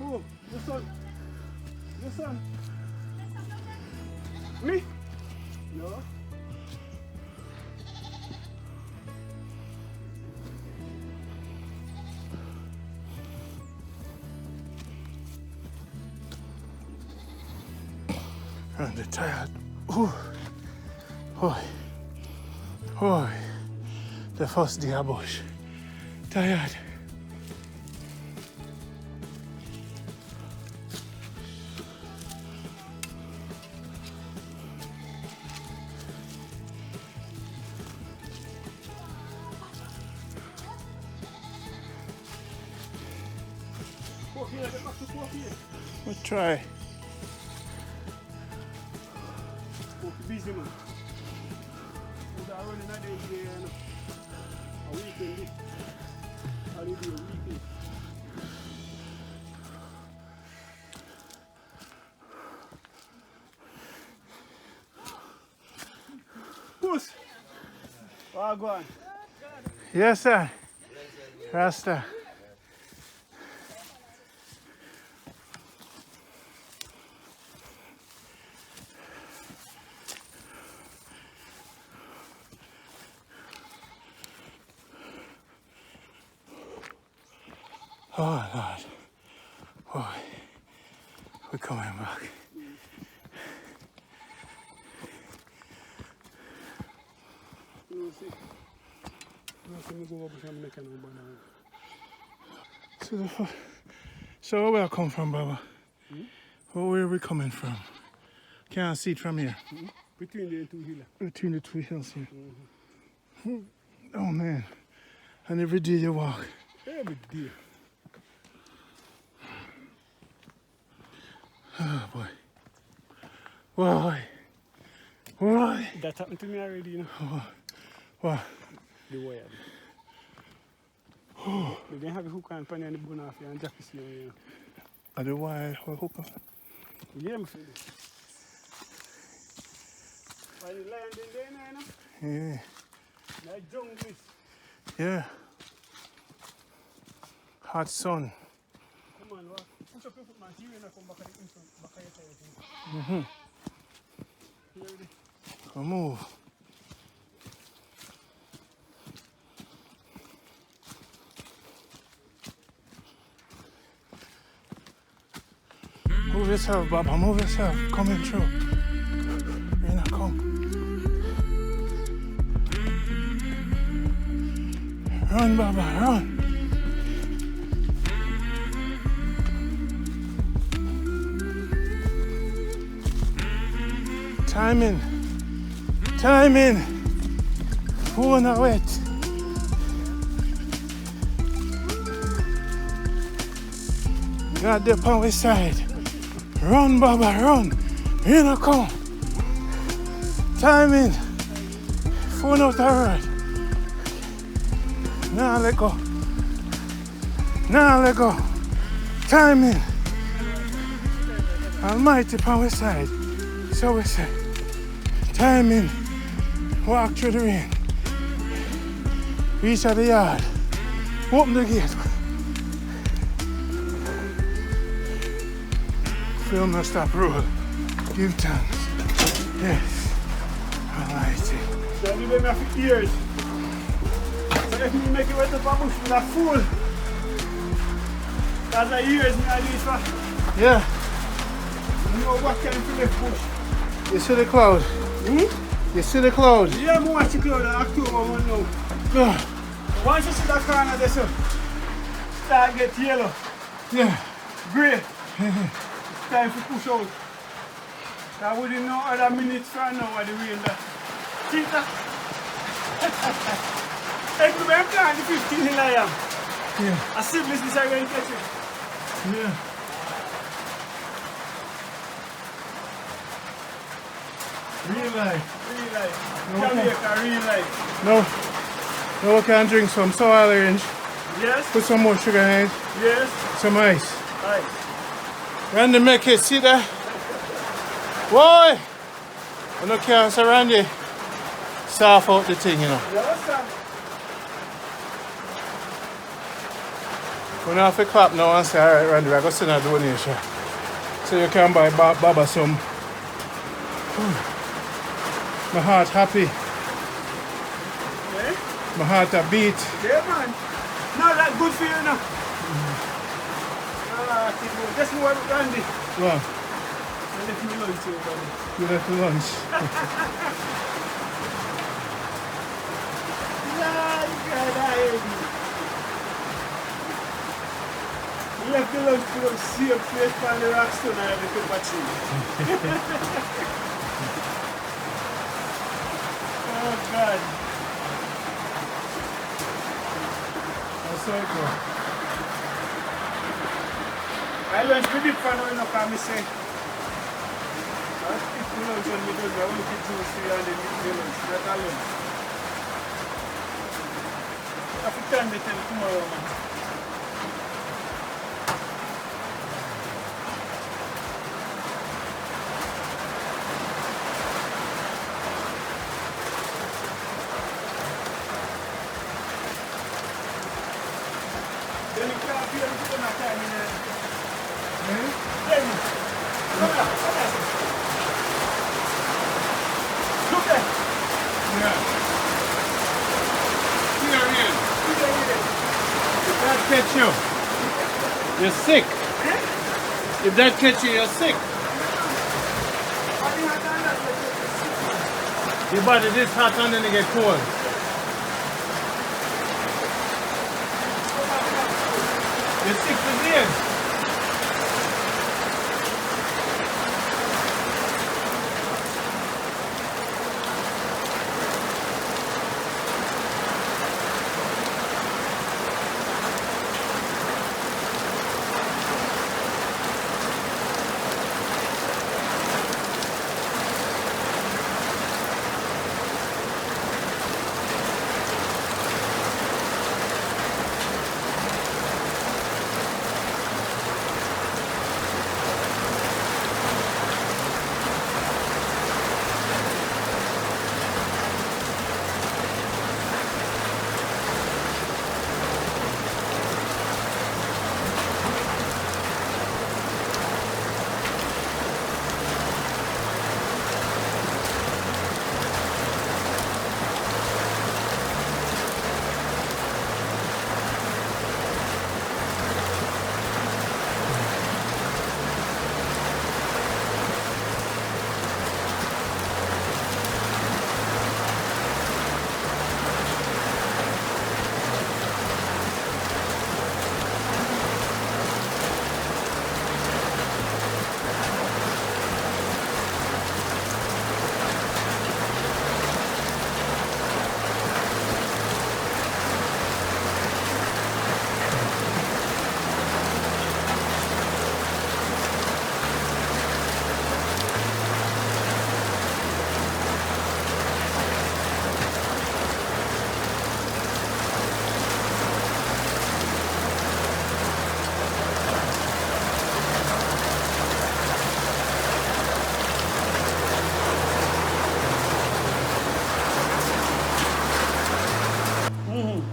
Who? Your son? Your son? Me? No. I'm tired. Ooh. Boy. Boy. The first day of bush. Tired. We'll try. Busy man. Because I run in a day, a weekend. I do a weekend. Puss! Oh, go on. Yes, sir. Rasta. Oh, Lord. Boy, we're coming back. You see? I'm go up and make a number now. So where I come from, Baba? Where are we coming from? Can't see it from here. Between the two hills. Between the two hills here. Oh, man. And every day you walk. Every day. Oh, boy. Why? Why? That happened to me already, you know. What? The wire. They didn't have a hook and penny and the bone off here and jacket you know. Are the wire hook up? Yeah, I'm feeling. Why the lion in there, you know? Yeah. Like jungle. Yeah. Hot sun. Come on, what? Push up your foot, man. See you when I come back at the inside, back at your side. You ready? I'll move. Move yourself, Baba. Move yourself. Coming through. Rena, come. Run, Baba, run. Timing. Timing. Phone are wet. Got the power side. Run, Baba, run. Here I come. Timing. Phone out the road. Now let go. Now let go. Timing. Almighty power side. So we say. Timing. Walk through the rain. Reach out the yard. Open the gate. Film no stop roll. Give thanks. Yes. Almighty. So you make me have ears. So if you make it wet up a bush with a fool. That's the ears me at least for. Yeah. You know what kind of left bush. You see the cloud? You see the cloud? Yeah, I'm watch the cloud in October one now. Good. Once you see that corner there, so start get yellow. Yeah. Grey. It's time to push out. I wouldn't know other minutes from now what the rain that. See that? Hey, I'm planning the 15 hill I am. Yeah. I see this I going to catch it. Yeah. Real life. Real life. Okay. Jamaica, real life. No, we can drink some sour orange. Yes? Put some more sugar in it. Yes? Some ice. Ice. Randy make it, see that? Boy! I don't care, so Randy. Soft out the thing, you know. You understand? We don't have to clap now and say, alright, Randy, we're going to send a donation. So you can buy Baba some. My heart happy. Yeah? My heart a beat. Yeah, man. No, that's good for you now. Just more Randy. What? I left me lunch here, buddy. You left for lunch. You left the lunch to see a place on the rocks tonight and the watching. Oh, God. That's so cool. I lunch with the fan when I come and say, I'll speak to lunch when we do, I want to get to see and then the lunch, not alone. I have to turn the till tomorrow, man. Then you can't feel it for my time in there. Then, come here, come here. Look there. Yeah. Here. Look there. If that catch you, you're sick. Eh? If that catch you, you're sick. I think I done that. Your body this hot and then it get cold. You're sick for days.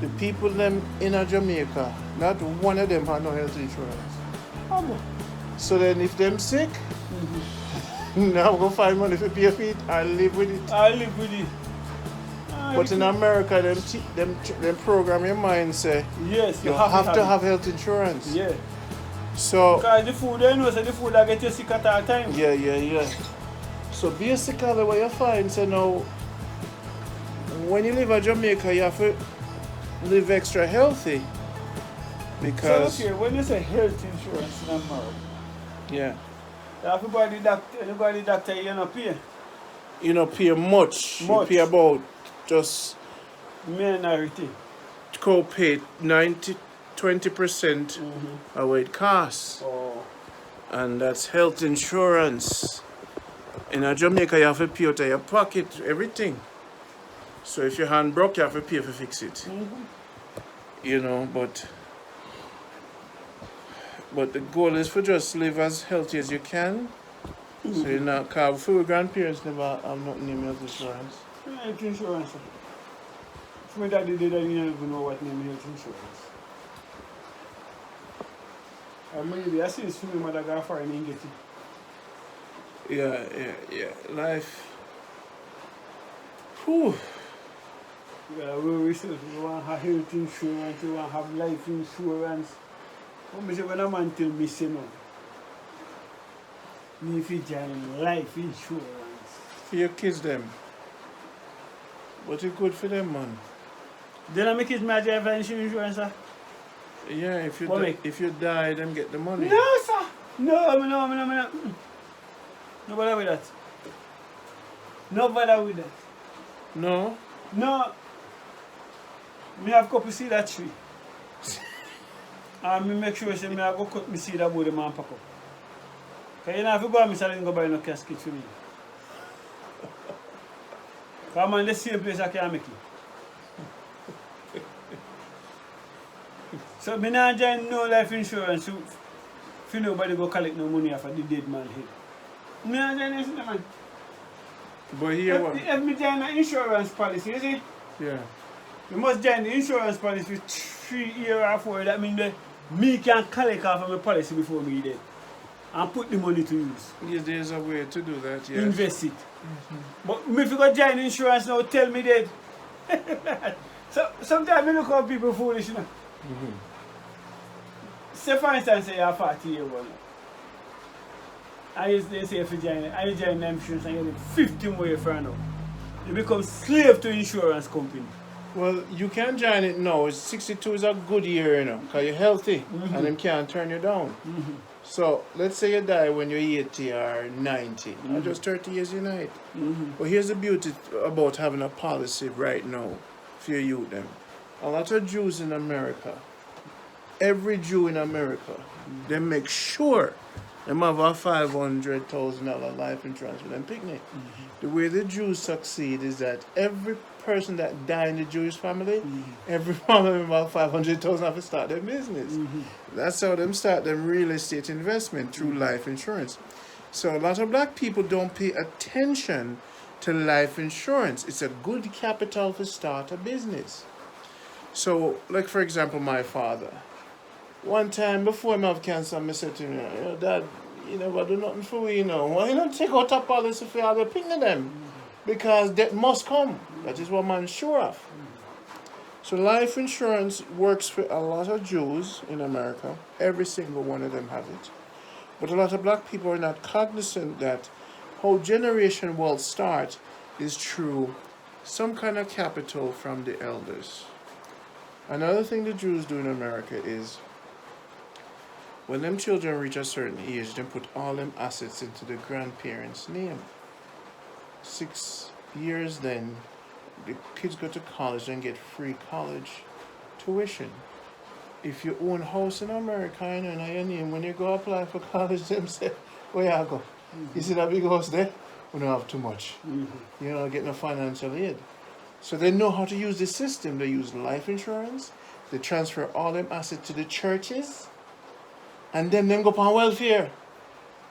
The people them in Jamaica, not one of them have no health insurance. So then if them sick, now go find money to pay for it and live with it. I live with it. But in America, them program your mind say Yes, you have to have health insurance. Yeah. So Because the food, you know, so the food that get you sick at all time. yeah. So basically what you find say now, when you live in Jamaica, you have to live extra healthy. Because So okay, when you say health insurance in America, yeah, you have to go to the doctor, you don't pay. you don't pay much. You Much. pay about just Minority. co-pay 20% of what it costs. Oh. And that's health insurance. In Jamaica, you have to pay out of your pocket everything. So if your hand broke, you have to pay to fix it. You know, but the goal is for just live as healthy as you can. So you're not, because for grandparents never have nothing in health insurance. Health insurance. If my daddy did, I didn't even know what name health insurance. Or maybe I see this film that got foreign and get it. Yeah. Life. Whew. Yeah, we want to have health insurance, we want to have life insurance. When a man tell me, say no, me if you join life insurance. For your kids, them. But it's good for them, man. Then I make it my join life insurance, sir? Yeah, if you die, them get the money. No, sir. No. No bother with that. No bother with that. No? No. Me have couple see that tree. And me make sure say me I go cut me seed about the man pack up. Cause you know if you go and me say go buy no casket for me. Cause man the same place I can make it. So me not join no life insurance for nobody go collect no money off of the dead man head. Me not join this man. But here what? If me join an insurance policy, you see? Yeah. You must join the insurance policy for 3 years or 4. That means that me can collect off of my policy before me dead. And put the money to use. Yes, there's a way to do that, yes. Invest it. But me if you go join insurance now, tell me that. So sometimes I look how people foolish, you know. Say for instance, say you're 40 years old. They say if you join the insurance and you get 50 more years from now. You become slave to insurance company. Well, you can join it now. 62 is a good year, you know, because you're healthy and them can't turn you down. So, let's say you die when you're 80 or 90, or just 30 years you night. But here's the beauty about having a policy right now for your youth them. A lot of Jews in America, every Jew in America, they make sure they have a $500,000 life insurance for them picnic. The way the Jews succeed is that every person that died in the Jewish family, every family member have $500,000 to start their business. That's how them start them real estate investment through life insurance. So a lot of black people don't pay attention to life insurance. It's a good capital to start a business. So, like for example, my father. One time before I have cancer, I said to him, you know, Dad, you never do nothing for me, you know. Why you not take out a policy for all the picking them? Because that must come. That is what man's sure of. So life insurance works for a lot of Jews in America. Every single one of them have it. But a lot of black people are not cognizant that how generation wealth start is through some kind of capital from the elders. Another thing the Jews do in America is when them children reach a certain age, they put all them assets into the grandparents' name. 6 years then, the kids go to college and get free college tuition. If you own a house in America, you know, in your name, when you go apply for college, them say, where you go? You see that big house there? We don't have too much. You're not getting a financial aid. So they know how to use the system. They use life insurance. They transfer all them assets to the churches. And then them go on welfare.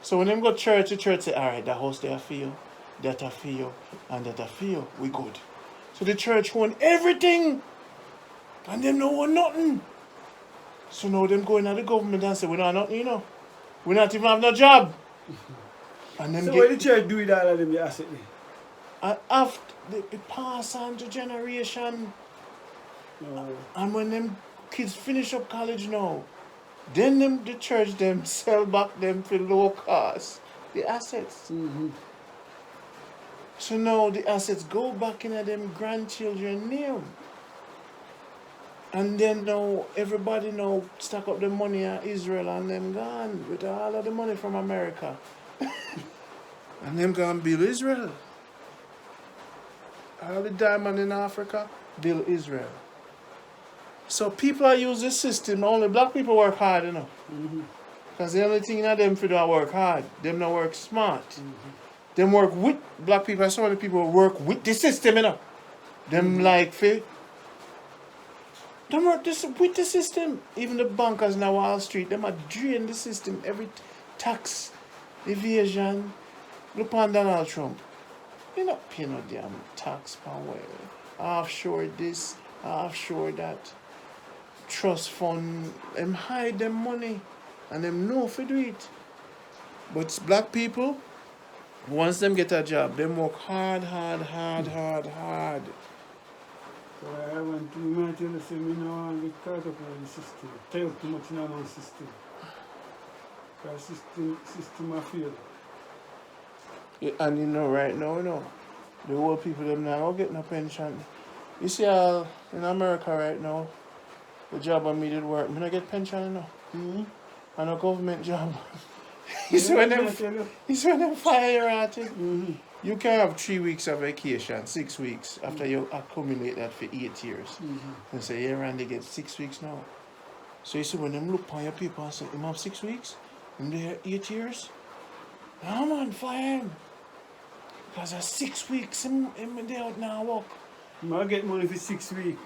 So when them go church, the church say, all right, that house there for you, that I for you, and that I for you, we good. So the church own everything. And them no own nothing. So now them go in at the government and say, we don't have nothing, you know. We not even have no job. And them so what the church do with all of them the asset there? And after it pass on to generation. And when them kids finish up college now, then the church them sell back them for low cost the assets. So now the assets go back in at them grandchildren name. And then now everybody now stack up the money at Israel and them gone with all of the money from America. And them gone build Israel. All the diamond in Africa, build Israel. So people are use this system, only black people work hard, you know. Because the only thing in them for do work hard. Them not work smart. Them work with black people, some of the people work with the system, you know. Them like them work with the system. Even the bankers in Wall Street, them are drain the system. Every tax evasion. Look on Donald Trump. You not pay no damn tax per way. Offshore this, offshore that. Trust fund, them hide them money. And them know if do it. But black people, once them get a job, them work hard. So I went to me tell you, say, me no want to get caught up in the system. Tell too much in our system. Because system I feel. Yeah, and you know, right now, the old people them now get no pension. You see all in America right now, the job I me did work, me not get pension, And a government job. You see when them fire your artist. You can have 3 weeks of vacation, 6 weeks, after you accumulate that for 8 years. And say, yeah, Randy get 6 weeks now. So you see when them look on your people and say, him have 6 weeks? Him there 8 years? No man, fire him. Because of 6 weeks, him there out now work. I get money for 6 weeks.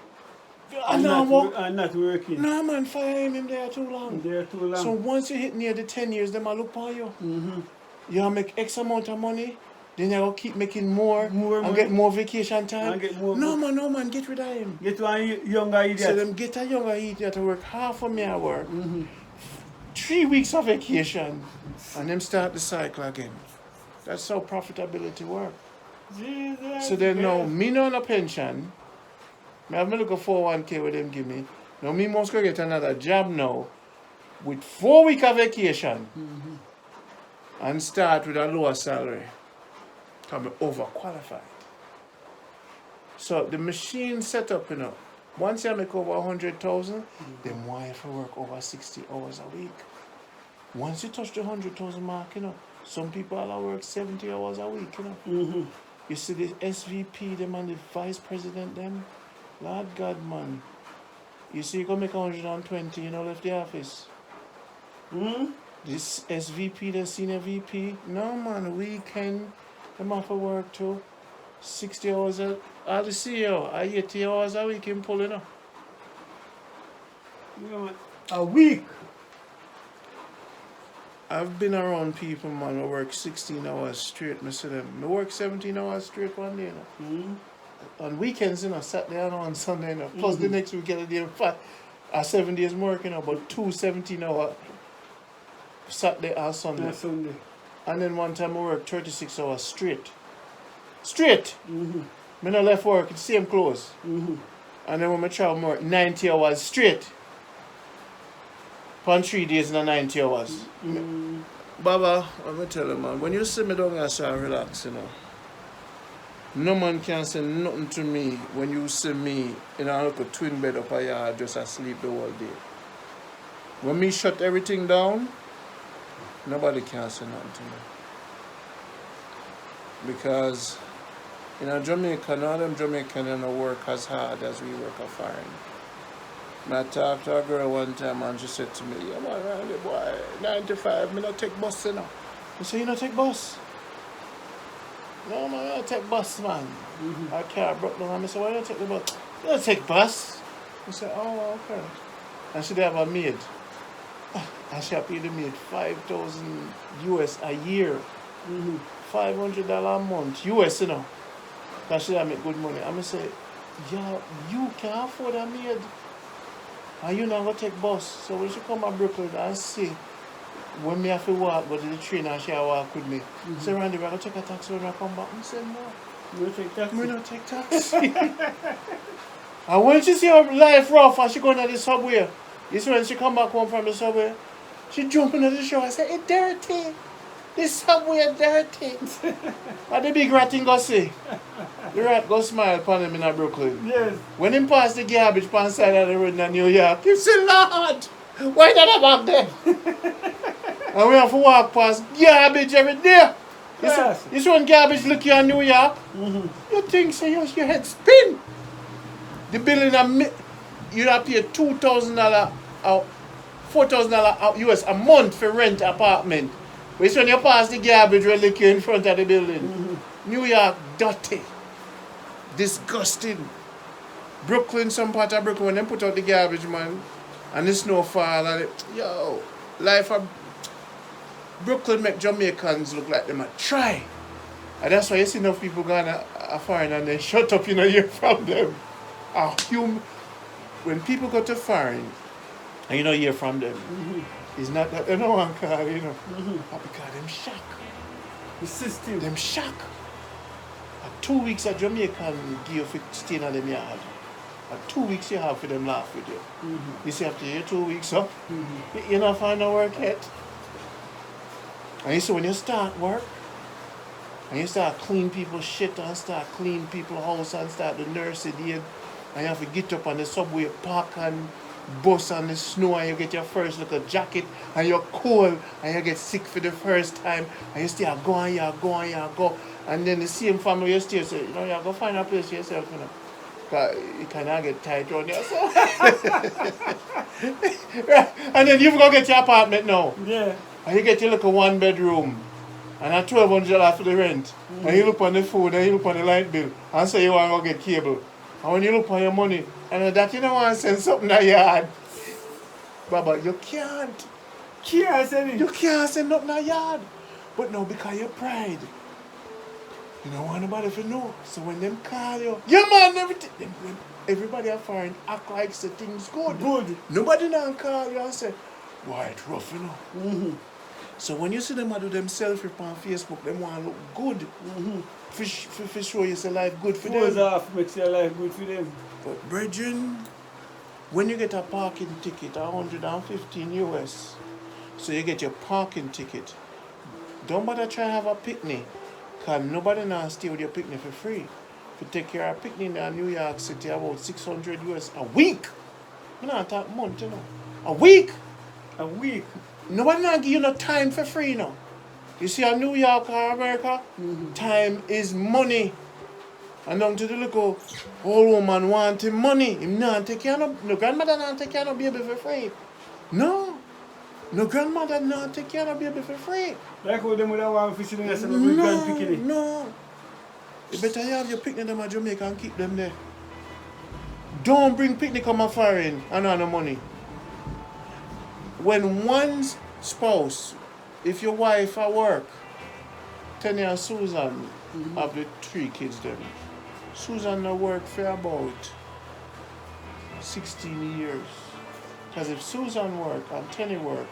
I'm not working. No man, fire him there too long. I'm there too long. So once you hit near the 10 years, them will look on you. You make X amount of money, then you will keep making more and money. Get more vacation time. And get more no man, get rid of him. Get one younger idiot. So them get a younger idiot to work half of me at work. 3 weeks of vacation. And them start the cycle again. That's how profitability works. Jesus. So then now, me no on a pension. I have me look at 401k with them give me. Now me must go get another job now with 4 weeks of vacation and start with a lower salary. Because I'm overqualified. So the machine set up, once you make over 100,000, then want you to work over 60 hours a week. Once you touch the 100,000 mark, some people will work 70 hours a week, You see the SVP, them and the vice president, them. Lord God, man. You see, you can make 120, left the office. This SVP, the senior VP, no, man, weekend, them have to work too. 60 hours, the CEO, 80 hours a week in pulling up. A week? I've been around people, man, who work 16 hours straight. I see them. I work 17 hours straight one day, On weekends, Saturday and on Sunday, Plus the next weekend, day, 7 days more, but 2 17-hour Saturday and Sunday. And then one time I worked 36 hours straight. Straight! I not left work, it's the same clothes. And then when I travel, I work 90 hours straight. On 3 days in 90 hours. Baba, let me tell you, man, when you see me down here, so relax, No man can say nothing to me when you see me in a little twin bed up a yard just asleep the whole day. When me shut everything down, nobody can say nothing to me. Because in Jamaica, none of them Jamaicans don't work as hard as we work at foreign. I talked to a girl one time and she said to me, yeah man, Randy boy, 95, me not take bus, I said, you not take bus? No man, I don't take bus, man. Our car broke down. I said, why don't you take the bus? You don't take bus. I said, oh, okay. And she have a maid. And she paid the maid $5,000 US a year. $500 a month US, Because she make good money. I say, yeah, you can afford a maid. And you not going to take bus. So when she come to Brooklyn and see, when me have to walk, go to the train and she walk with me. Say, Randy, we're going to take a taxi when I come back. I said, no. You don't take taxi? We don't take taxi. And when she see her life rough and she going to the subway, you see when she come back home from the subway, she jump into the shower and say, it's dirty. This subway is dirty. And the big rat thing go see. The rat go smile upon him in Brooklyn. Yes. When him pass the garbage on the side of the road in New York, he say, Lord, why that back there? And we have to walk past garbage every day. Yes. You see when garbage look you in New York, you think so your head spin. The building, you have to pay $2,000 or $4,000 US a month for rent apartment. Which when you pass the garbage, we look you in front of the building. New York, dirty. Disgusting. Brooklyn, some part of Brooklyn, when they put out the garbage, man, and the snow fall, and life of Brooklyn make Jamaicans look like them a try. And that's why you see enough people going to foreign and they shut up, hear from them. When people go to foreign and you don't hear from them, It's not that they don't want call, you know. But because them shock. The system. Them shock. 2 weeks at Jamaican give you for staying at them yard. 2 weeks you have for them laugh with you. You see after your 2 weeks up, you not find no work yet. And you see when you start work, and you start clean people's shit and start clean people's house and start the nursing aid, and you have to get up on the subway park and bus on the snow and you get your first little jacket and you're cold and you get sick for the first time and you still go and you go. And then the same family you still say, you know, you go find a place for yourself, you know. Because you cannot get tight around yourself. Right. And then you go get your apartment now. Yeah. And you get your little 1 bedroom. And at $1,200 for the rent. And you look on the food and you look on the light bill. And say you want to go get cable. And when you look on your money, and that you don't want to send something in your yard. Baba, you can't. Can't send it. You can't send nothing in your yard. But no, because your pride. You don't want nobody to know. So when them call you, yeah man, everything. Everybody are foreign act like the thing's good. Good. Nobody now call you and say, boy, it's rough, you know. So when you see them do them selfie on Facebook, them want to look good. For show you say life good for Goes them. off makes your life good for them. But brethren, when you get a parking ticket, 115 US, so you get your parking ticket, don't bother try to have a picnic, because nobody now stay with your picnic for free. If you take care of a picnic in New York City, about 600 US a week. I'm not talking month, you know. A week. A week. Nobody now give you no time for free now. You see, in New York or America, time is money. And down to the little old woman wanting money. Him not take care of no grandmother not take care of baby for free. No. No grandmother not take care of baby for free. Like how them would have one fishing in the summer with grand picnic. No. You better have your picnic them at Jamaica and keep them there. Don't bring picnic on my foreign and no money. When one's spouse, if your wife at work, Tenny and Susan have the 3 kids them. Susan now work for about 16 years. Because if Susan work and Tenny work,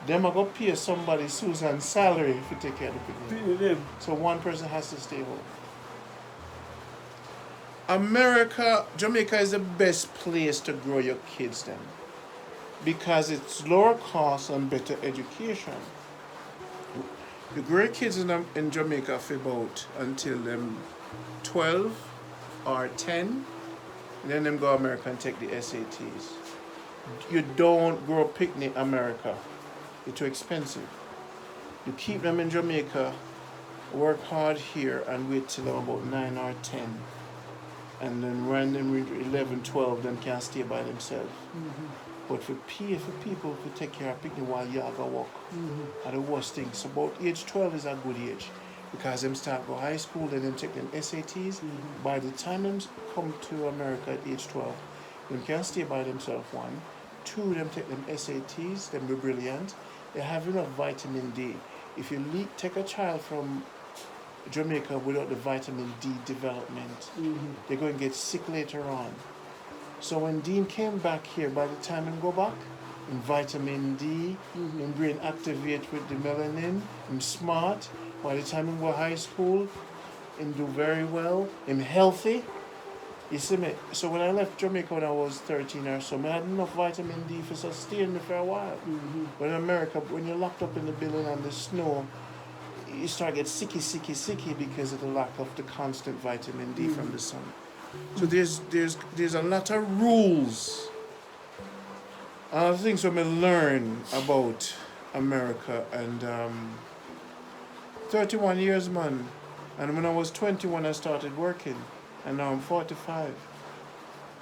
them are going to pay somebody Susan's salary if you take care of the picnic. So one person has to stay home. Jamaica is the best place to grow your kids then. Because it's lower cost and better education. You grow your kids in Jamaica for about until them 12 or 10, and then them go to America and take the SATs. You don't grow picnic America. It's too expensive. You keep them in Jamaica, work hard here, and wait till they're about 9 or 10. And then when them reach 11, 12, them can stay by themselves. But for people to take care of picnic while you go work, are the worst things. About age 12 is a good age. Because them start go high school, then them take them SATs. By the time them come to America at age 12, them can stay by themselves, 1. 2, them take them SATs, them be brilliant. They have enough vitamin D. If you take a child from Jamaica without the vitamin D development, they're going to get sick later on. So when Dean came back here, by the time he go back, in vitamin D, in brain activate with the melanin, I'm smart. By the time he go high school, him do very well, I'm healthy. You see me? So when I left Jamaica when I was 13 or so, I had enough vitamin D for sustain me for a while. But in America, when you're locked up in the building and the snow, you start get sicky because of the lack of the constant vitamin D from the sun. So there's a lot of rules. A lot of things we learn about America, and 31 years, man. And when I was 21, I started working, and now I'm 45.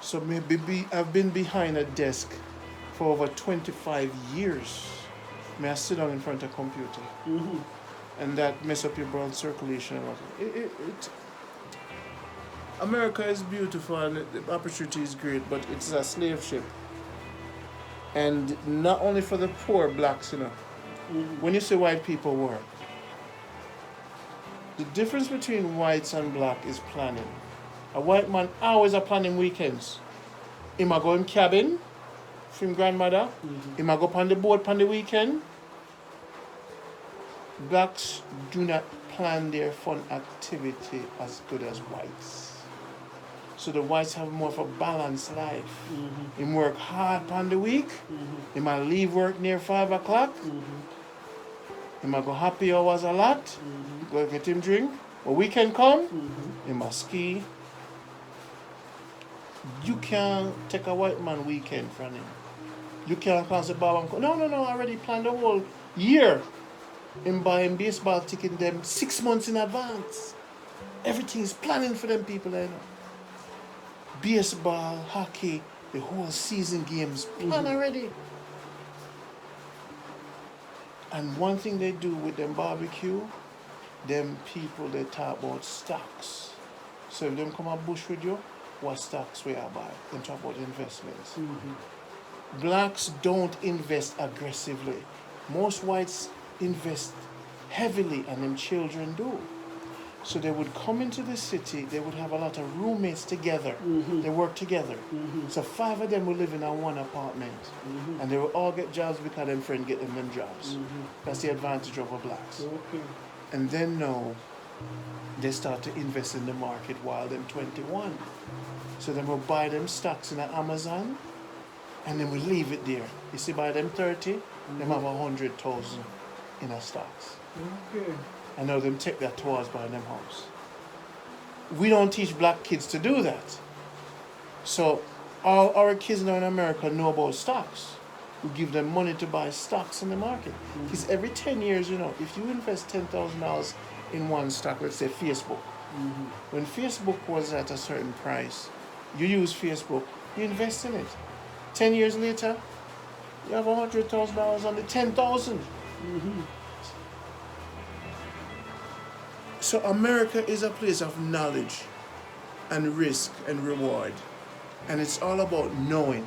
So maybe I've been behind a desk for over 25 years. May I sit down in front of a computer, and that mess up your blood circulation. America is beautiful and the opportunity is great, but it's a slave ship. And not only for the poor blacks, you know. When you say white people work, the difference between whites and black is planning. A white man always are planning weekends. He might go in cabin, from grandmother. He might go on the boat on the weekend. Blacks do not plan their fun activity as good as whites. So the whites have more of a balanced life. He work hard on the week. He might leave work near 5 o'clock. He might go happy hours a lot. Go get him drink. When weekend come, he must ski. You can't take a white man weekend from him. You can't call the Bob and go, no, I already planned the whole year in buying baseball ticket them 6 months in advance. Everything is planning for them people, you know. Baseball, hockey, the whole season games, plan already. And one thing they do with them barbecue, them people they talk about stocks. So if them come and bush with you, what stocks we are buy? Them talk about investments. Blacks don't invest aggressively. Most whites invest heavily, and them children do. So they would come into the city, they would have a lot of roommates together. They work together. So 5 of them will live in a one apartment. And they will all get jobs because them friends get them jobs. That's the advantage of a blacks. And then now, they start to invest in the market while them 21. So they will buy them stocks in Amazon, and then we leave it there. You see, by them 30, them have 100,000 in a stocks. And now them take that towards buying them house. We don't teach black kids to do that. So all our kids now in America know about stocks. We give them money to buy stocks in the market. Because every 10 years, you know, if you invest $10,000 in one stock, let's say Facebook, when Facebook was at a certain price, you use Facebook, you invest in it. 10 years later, you have $100,000 on the 10,000. So America is a place of knowledge and risk and reward. And it's all about knowing.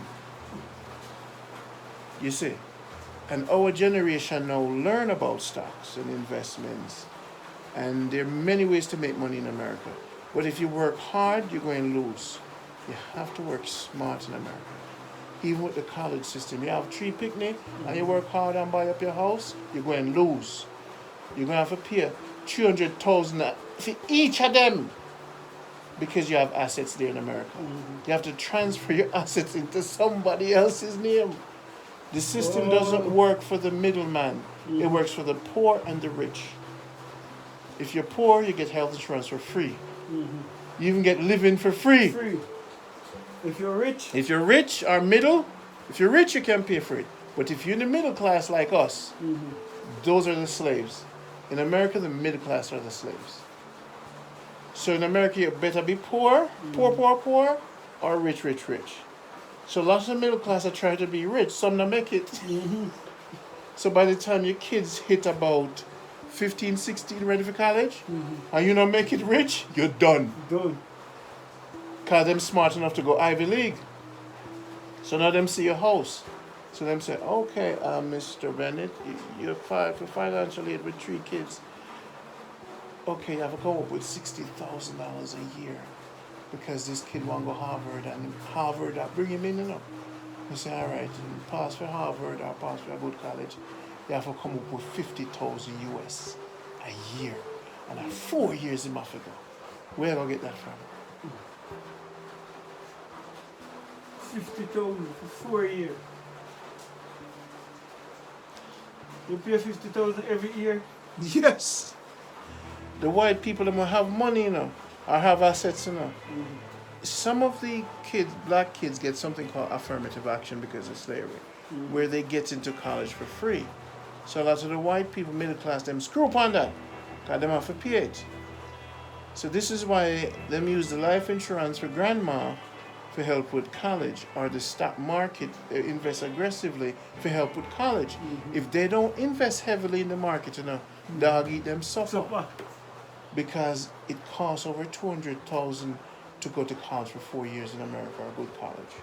You see? And our generation now learn about stocks and investments. And there are many ways to make money in America. But if you work hard, you're going to lose. You have to work smart in America. Even with the college system. You have 3 picnics and you work hard and buy up your house, you're going to lose. You're going to have to pay $300,000 for each of them because you have assets there in America. You have to transfer your assets into somebody else's name. The system doesn't work for the middleman. It works for the poor and the rich. If you're poor, you get health insurance for free. You even get living for free. If you're rich? If you're rich or middle, if you're rich, you can pay for it. But if you're in the middle class like us, those are the slaves. In America, the middle class are the slaves. So in America, you better be poor, poor, or rich. So lots of the middle class are trying to be rich. Some don't make it. So by the time your kids hit about 15, 16, ready for college, and you don't make it rich, you're done. Because them smart enough to go Ivy League. So now them see your house. So them say, okay, Mr. Bennett, you're financial aid with 3 kids. Okay, you have to come up with $60,000 a year because this kid want to go Harvard, and Harvard, I bring him in, you know. You say, all right, pass for Harvard or pass for a good college. You have to come up with 50,000 US a year, and 4 years in Africa. Where do I get that from? 50,000 for 4 years. You pay 50,000 every year? Yes. The white people that have money, you know, or have assets, you know. Some of the kids, black kids, get something called affirmative action because of slavery, where they get into college for free. So a lot of the white people, middle class, them screw upon that, because them have to pay it. So this is why them use the life insurance for grandma for help with college, or the stock market, they invest aggressively for help with college. If they don't invest heavily in the market, you know, dog eat them suffer. Because it costs over $200,000 to go to college for 4 years in America, or a good college.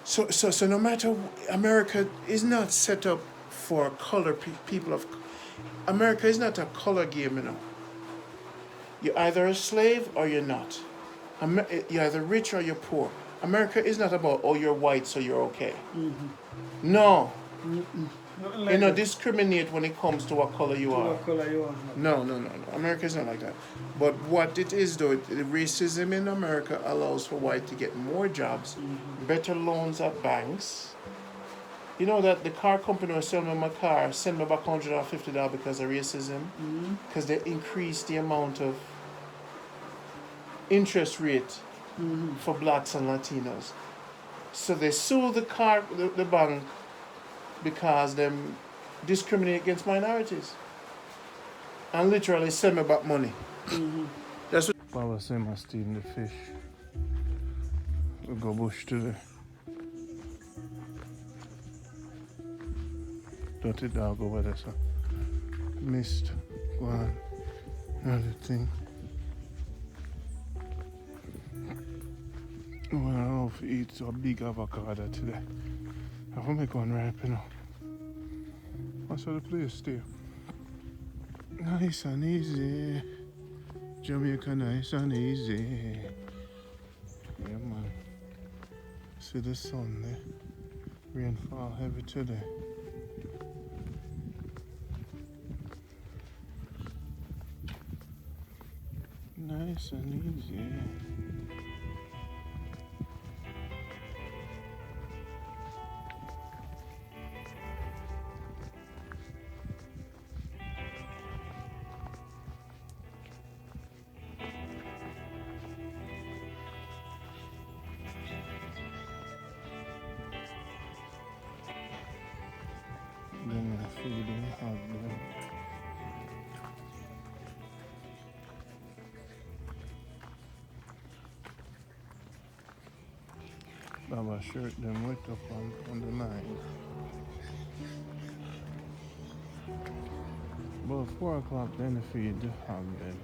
So no matter, America is not set up for color people of, America is not a color game, you know. You're either a slave or you're not. You're either rich or you're poor. America is not about, oh, you're white, so you're okay. Mm-hmm. No. Nothing You like know, that. discriminate when it comes to what color you are. What color you are. No. America is not like that. But what it is, though, the racism in America allows for white to get more jobs, better loans at banks. You know that the car company was selling me my car, send me back $150 because of racism? Because they increased the amount of interest rate for blacks and Latinos. So they sued the bank because them discriminate against minorities. And literally send me back money. That's what Baba said, I'm stealing the fish. We'll go bush today. Dirty dog over there, so mist, go on, another thing. I want to eat a big avocado today. I want to make one ripe, you know. What's the place there? Nice and easy. Jamaica, nice and easy. Yeah, man. See the sun there. Rainfall heavy today. Nice and easy. Then I feed them hot them. Baba shirt them wet up on the line. About 4 o'clock then I feed the hog them.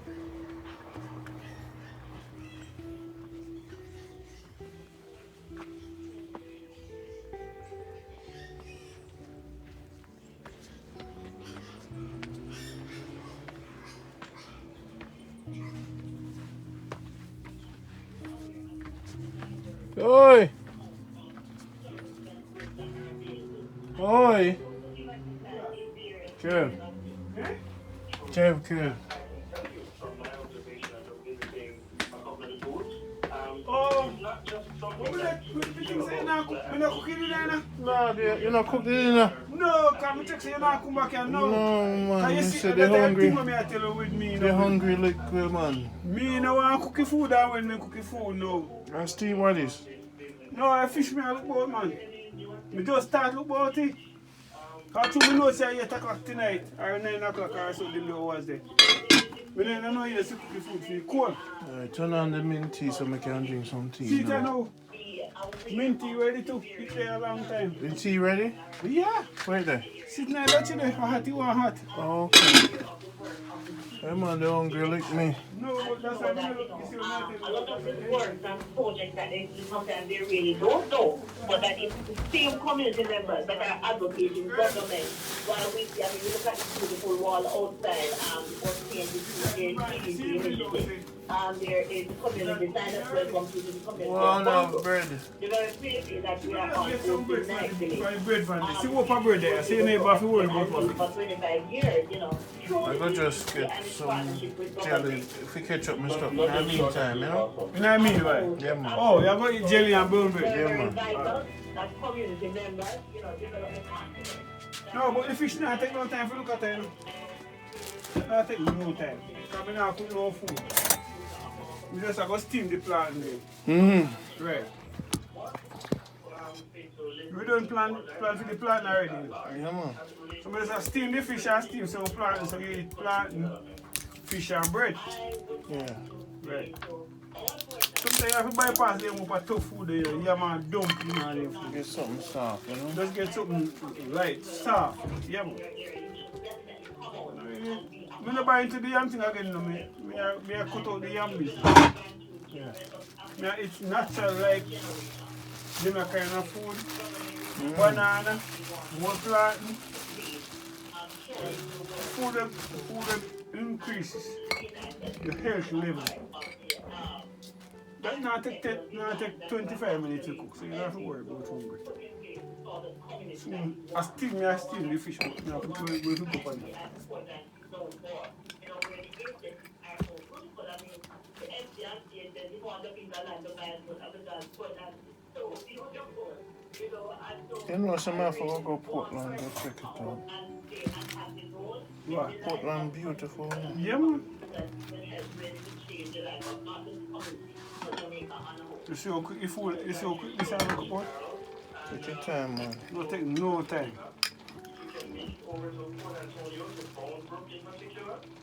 Oi! Oi! Kev. Kev. Oh, what was that? What did you say now? You're not cooking it now? No, you're not cooking dinner. No, come check say you're not come back here now. No, man. You You see say that they're thing hungry. when me I tell you with me. They're hungry like man. Me no want cooking food and when me cooking food no. And Steve, what is? No, I fish me I look about man. Me just start look about it. Cause two me know say 8 o'clock tonight or 9 o'clock or so the hours there. Me don't know you see cooking food for you cold. Turn on the mint tea so I can drink some tea. See it now. Mint tea ready too. It's there a long time. The tea ready? Yeah. Wait there. Sitting there, that's it. Hot, you want hot. Okay. Them man, they're hungry like me. No, but that's why I look. You see what I'm A lot of these works and projects that they sometimes they really don't know, but that it's the same community members that are advocating government. While we see, I mean, we look at the beautiful wall outside, what's saying there is community design as well, come to the community. One of bread. The very places that we are on open nicely. bread van there. See what for bread there. See your neighbor if you worry about For what. 25 years, you know. I go just get some jelly. If we catch up my stuff in the meantime, you know? You know what I mean, right? Yeah, man. Oh, you're going to eat jelly and brown bread. Yeah, man. That community members, you know, development confidence. No, but the fish now take no time to look at it. That take no time. Because we not cook no food. We just have to steam the plant there. Right. We don't plant for the plant already. Yeah, man. So we just steam the fish and steam so plant, so you eat plant, fish and bread. Yeah. Right. Sometimes you have to bypass them with a tough food there. You have a dumpling on your food. Get something soft, you know? Just get something light, soft. Yeah, man. I'm not buying into the yam thing again, no. Me cut out the yam business. Yeah. It's natural like Jamaican kind of food. Banana, more planting. Food that increases the health level. That not take 25 minutes to cook, so you don't have to worry about hungry. So, I steam the fish, but I put it cook on it. You know, some of us go Portland, go check it out. What? Portland beautiful. Yeah, man. You see how quick this is cook out? Take your time, man. No take no time.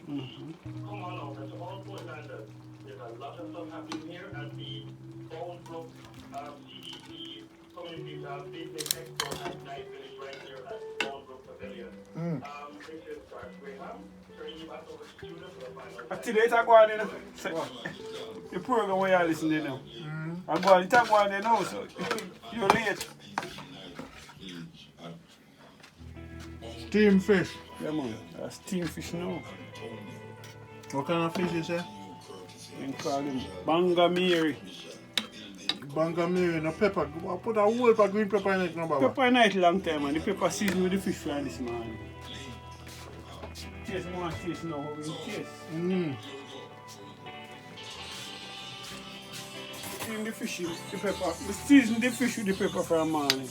Come on over to all Portlanders. There's a lot of stuff happening here at the Bone Brook CDC Community Business Expo at Night Village right here at Bone Brook Pavilion. This is Garth Graham. Turning you back over to Judah for the final. Up to date, I go on there. The program where you listen to now. I go on, the time go on there now, so you're late. Steam fish. Yeah, man. That's steam fish now. What kind of fish is that? You call him Bangamiri. Bangamiri and a pepper. Put a whole of green pepper in it, no, Baba. Pepper night long time, man. The pepper season with the fish fry this morning. Taste more taste now, how we taste. Steam the fish with the pepper. We season the fish with the pepper for a morning.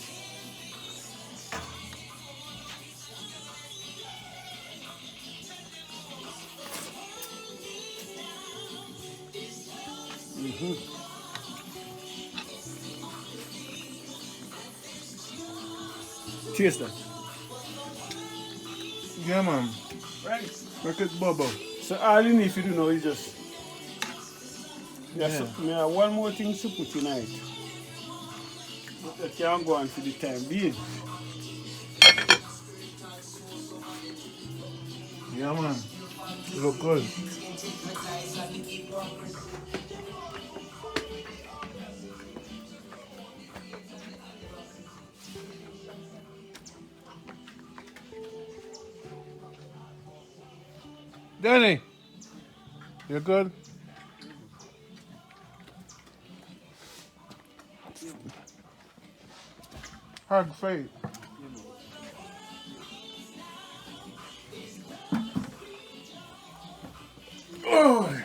Taste that. Yeah, man. Right. Make it bubble. So all you need to do now is just Yeah. me have one more thing to put in it. But that can't go on for the time being. Yeah, man. Look good. Danny, you good? Hard faith. Oh.